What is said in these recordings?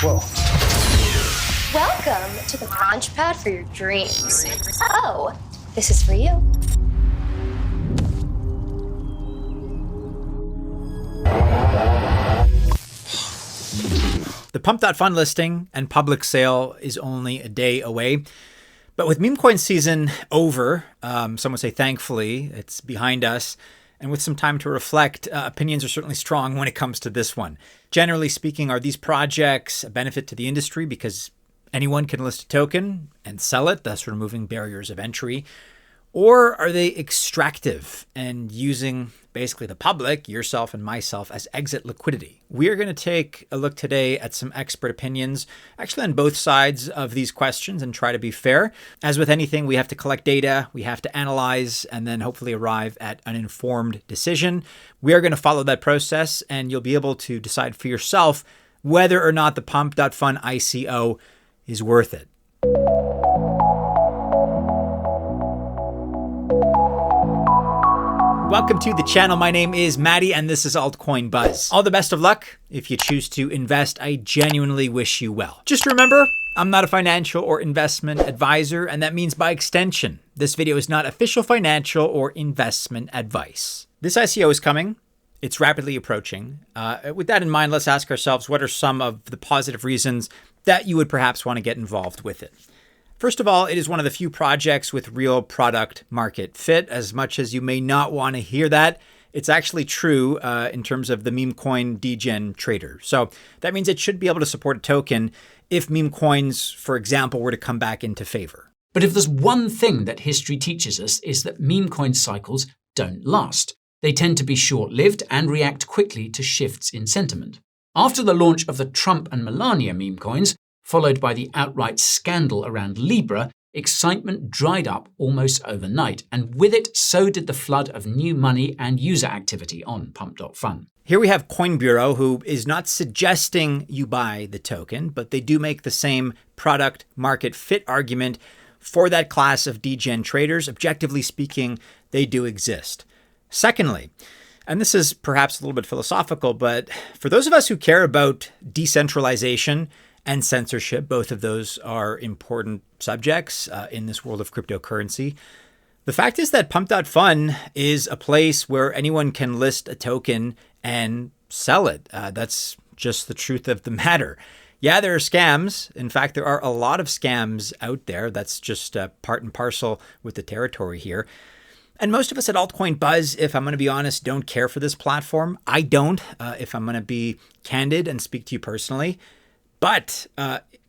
Whoa. Welcome to the launch pad for your dreams. Oh, this is for you. The Pump.Fun listing and public sale is only a day away. But with meme coin season over, some would say thankfully, it's behind us. And with some time to reflect, opinions are certainly strong when it comes to this one. Generally speaking, are these projects a benefit to the industry because anyone can list a token and sell it, thus removing barriers of entry? Or are they extractive and using basically the public, yourself and myself, as exit liquidity? We are going to take a look today at some expert opinions, actually on both sides of these questions, and try to be fair. As with anything, we have to collect data, we have to analyze, and then hopefully arrive at an informed decision. We are going to follow that process, and you'll be able to decide for yourself whether or not the Pump.Fun ICO is worth it. Welcome to the channel. My name is Maddie and this is Altcoin Buzz. All the best of luck. If you choose to invest, I genuinely wish you well. Just remember, I'm not a financial or investment advisor, and that means by extension, this video is not official financial or investment advice. This ICO is coming. It's rapidly approaching. With that in mind, let's ask ourselves, what are some of the positive reasons that you would perhaps want to get involved with it? First of all, it is one of the few projects with real product market fit. As much as you may not want to hear that, it's actually true in terms of the meme coin degen trader. So that means it should be able to support a token if meme coins, for example, were to come back into favor. But if there's one thing that history teaches us is that meme coin cycles don't last. They tend to be short-lived and react quickly to shifts in sentiment. After the launch of the Trump and Melania meme coins, followed by the outright scandal around Libra, excitement dried up almost overnight, and with it, so did the flood of new money and user activity on Pump.Fun. Here we have Coin Bureau, who is not suggesting you buy the token, but they do make the same product market fit argument for that class of degen traders. Objectively speaking, they do exist. Secondly, and this is perhaps a little bit philosophical, but for those of us who care about decentralization and censorship, both of those are important subjects in this world of cryptocurrency. The fact is that Pump.Fun is a place where anyone can list a token and sell it. That's just the truth of the matter. Yeah, there are scams. In fact, there are a lot of scams out there. That's just part and parcel with the territory here. And most of us at Altcoin Buzz, if I'm going to be honest, don't care for this platform. I don't, if I'm going to be candid and speak to you personally. But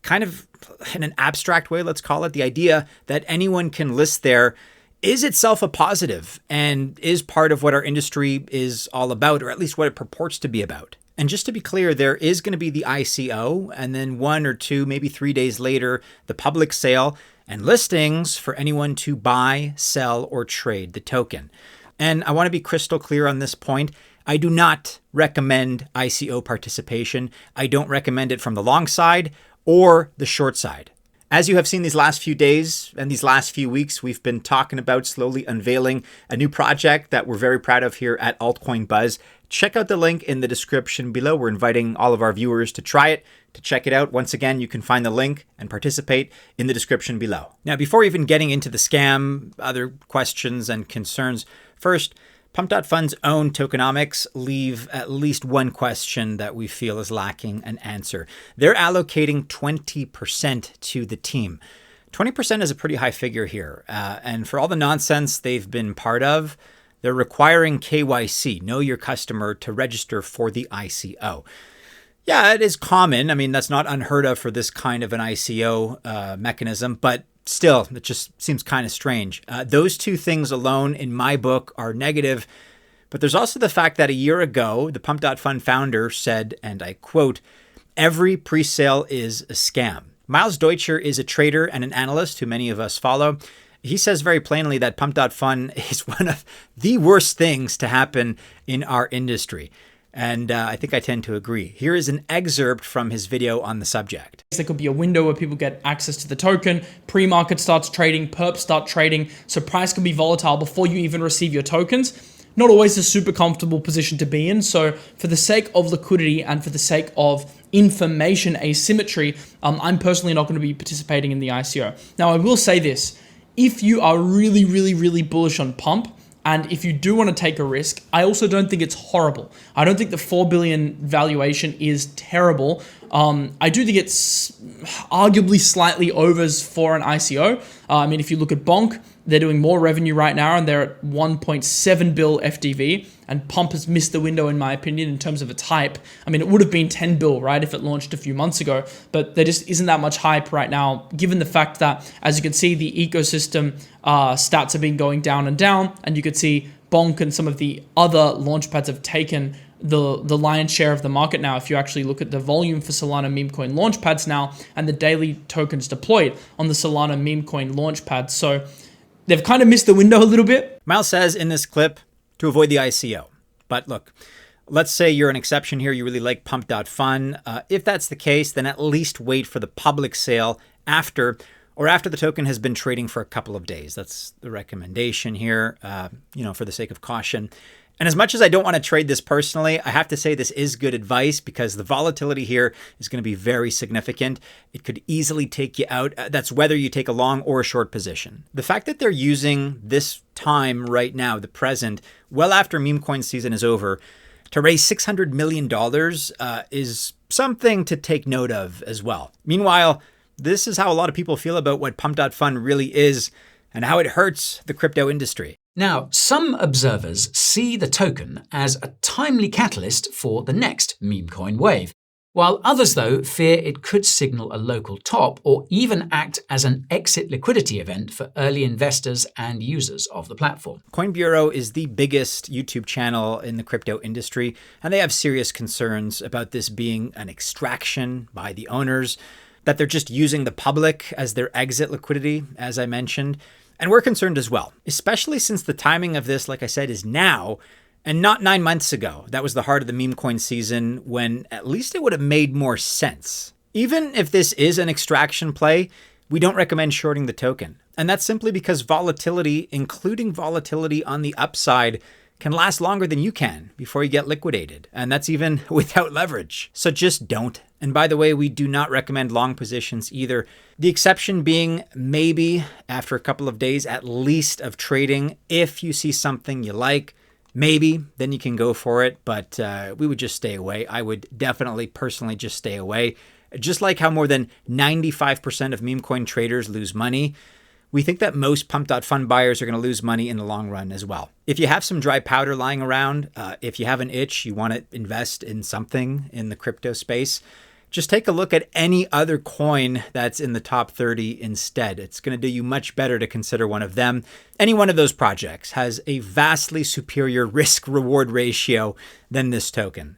kind of in an abstract way, let's call it, the idea that anyone can list there is itself a positive and is part of what our industry is all about, or at least what it purports to be about. And just to be clear, there is going to be the ICO, and then 1 or 2, maybe 3 days later, the public sale and listings for anyone to buy, sell, or trade the token. And I want to be crystal clear on this point. I do not recommend ICO participation. I don't recommend it from the long side or the short side. As you have seen these last few days and these last few weeks, we've been talking about slowly unveiling a new project that we're very proud of here at Altcoin Buzz. Check out the link in the description below. We're inviting all of our viewers to try it, to check it out. Once again, you can find the link and participate in the description below. Now, before even getting into the scam, other questions and concerns, first, Pump.Fun's own tokenomics leave at least one question that we feel is lacking an answer. They're allocating 20% to the team. 20% is a pretty high figure here. And for all the nonsense they've been part of, they're requiring KYC, know your customer, to register for the ICO. Yeah, it is common. I mean, that's not unheard of for this kind of an ICO mechanism, but still, it just seems kind of strange. Those two things alone, in my book, are negative. But there's also the fact that a year ago, the Pump.Fun founder said, and I quote, "Every pre-sale is a scam." Miles Deutscher is a trader and an analyst who many of us follow. He says very plainly that Pump.Fun is one of the worst things to happen in our industry. And I think I tend to agree. Here is an excerpt from his video on the subject. There could be a window where people get access to the token, pre-market starts trading, perps start trading, so price can be volatile before you even receive your tokens. not always a super comfortable position to be in. So for the sake of liquidity and for the sake of information asymmetry, I'm personally not going to be participating in the ICO. Now, I will say this. If you are really, really, really bullish on Pump, and if you do want to take a risk, I also don't think it's horrible. I don't think the 4 billion valuation is terrible. I do think it's arguably slightly overs for an ICO. I mean, if you look at Bonk, they're doing more revenue right now, and they're at 1.7 bill FDV. And Pump has missed the window, in my opinion, in terms of its hype. I mean, it would have been 10 bill, right, if it launched a few months ago. But there just isn't that much hype right now, given the fact that, as you can see, the ecosystem stats have been going down and down. And you could see Bonk and some of the other launchpads have taken the lion's share of the market now. If you actually look at the volume for Solana meme coin launchpads now and the daily tokens deployed on the Solana meme coin launchpad. So they've kind of missed the window a little bit. Miles says in this clip to avoid the ICO. But look, let's say you're an exception here. You really like Pump.Fun. If that's the case, then at least wait for the public sale after the token has been trading for a couple of days. That's the recommendation here, for the sake of caution. And as much as I don't want to trade this personally, I have to say this is good advice because the volatility here is going to be very significant. It could easily take you out. That's whether you take a long or a short position. The fact that they're using this time right now, the present, well after meme coin season is over, to raise $600 million is something to take note of as well. Meanwhile, this is how a lot of people feel about what Pump.Fun really is and how it hurts the crypto industry. Now, some observers see the token as a timely catalyst for the next meme coin wave, while others, though, fear it could signal a local top or even act as an exit liquidity event for early investors and users of the platform. Coin Bureau is the biggest YouTube channel in the crypto industry, and they have serious concerns about this being an extraction by the owners, that they're just using the public as their exit liquidity, as I mentioned. And we're concerned as well, especially since the timing of this, like I said, is now and not 9 months ago. That was the heart of the meme coin season when at least it would have made more sense. Even if this is an extraction play, we don't recommend shorting the token. And that's simply because volatility, including volatility on the upside, can last longer than you can before you get liquidated. And that's even without leverage. So just don't. And by the way, we do not recommend long positions either. The exception being maybe after a couple of days at least of trading, if you see something you like, maybe then you can go for it. But we would just stay away. I would definitely personally just stay away. Just like how more than 95% of meme coin traders lose money, we think that most Pump.Fun buyers are going to lose money in the long run as well. If you have some dry powder lying around, if you have an itch, you want to invest in something in the crypto space, just take a look at any other coin that's in the top 30 instead. It's going to do you much better to consider one of them. Any one of those projects has a vastly superior risk-reward ratio than this token.